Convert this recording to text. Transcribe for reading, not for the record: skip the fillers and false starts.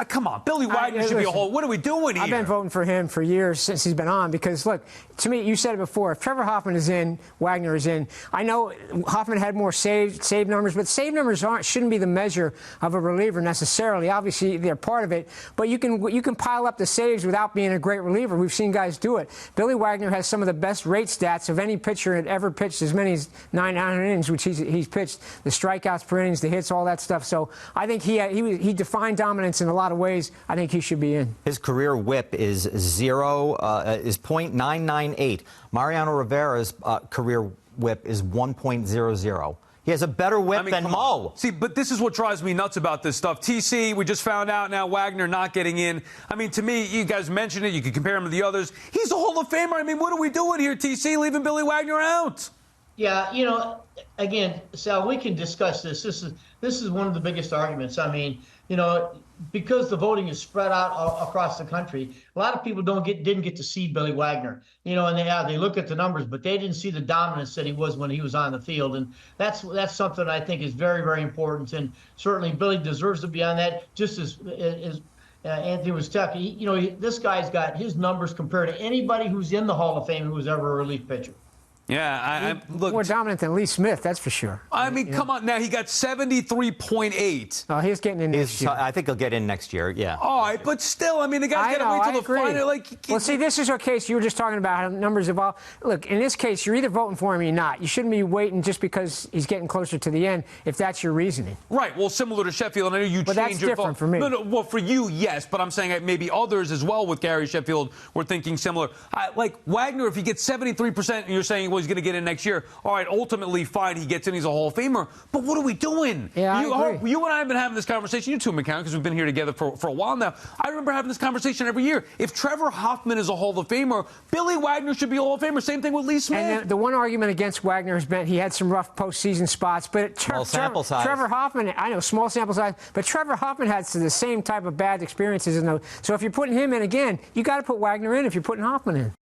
Come on, Billy Wagner should be a whole. What are we doing here? I've been voting for him for years since he's been on because, look, to me, you said it before. If Trevor Hoffman is in, Wagner is in. I know Hoffman had more save numbers, but save numbers shouldn't be the measure of a reliever necessarily. Obviously, they're part of it, but you can pile up the saves without being a great reliever. We've seen guys do it. Billy Wagner has some of the best rate stats of any pitcher that ever pitched as many as 900 innings, which he's pitched. The strikeouts per innings, the hits, all that stuff. So I think he defined dominance in a lot of ways. I think he should be in. His career WHIP is .998. Mariano Rivera's career WHIP is 1.00. He has a better WHIP than Mo. See, but this is what drives me nuts about this stuff. TC, we just found out now Wagner not getting in. I mean, to me, you guys mentioned it. You can compare him to the others. He's a Hall of Famer. I mean, what are we doing here, TC, leaving Billy Wagner out? Yeah, you know, again, Sal, we can discuss this. This is one of the biggest arguments. I mean, you know, because the voting is spread out across the country, a lot of people didn't get to see Billy Wagner. You know, and they look at the numbers, but they didn't see the dominance that he was when he was on the field, and that's something I think is very, very important. And certainly Billy deserves to be on that, just as Anthony was talking. You know, this guy's got his numbers compared to anybody who's in the Hall of Fame who was ever a relief pitcher. Yeah, look, more dominant than Lee Smith, that's for sure. I mean, come on. Now, he got 73.8. Oh, he's getting in this year. I think he'll get in next year, yeah. All right, but still, I mean, the guy's got to wait till the final. Well, see, this is our case. You were just talking about how numbers evolve. Look, in this case, you're either voting for him or you're not. You shouldn't be waiting just because he's getting closer to the end, if that's your reasoning. Right. Well, similar to Sheffield, I know you changed your vote. But that's different for me. No, well, for you, yes, but I'm saying maybe others as well with Gary Sheffield were thinking similar. Like Wagner, if he gets 73% and you're saying, well, he's going to get in next year, all right, ultimately, fine, he gets in, he's a Hall of Famer. But what are we doing? Yeah, I agree. You and I have been having this conversation, you too, McCarron, because we've been here together for a while now. I remember having this conversation every year. If Trevor Hoffman is a Hall of Famer, Billy Wagner should be a Hall of Famer. Same thing with Lee Smith. And the one argument against Wagner has been he had some rough postseason spots, but small sample size. Trevor Hoffman, I know, small sample size, but Trevor Hoffman had the same type of bad experiences. So if you're putting him in again, you got to put Wagner in if you're putting Hoffman in.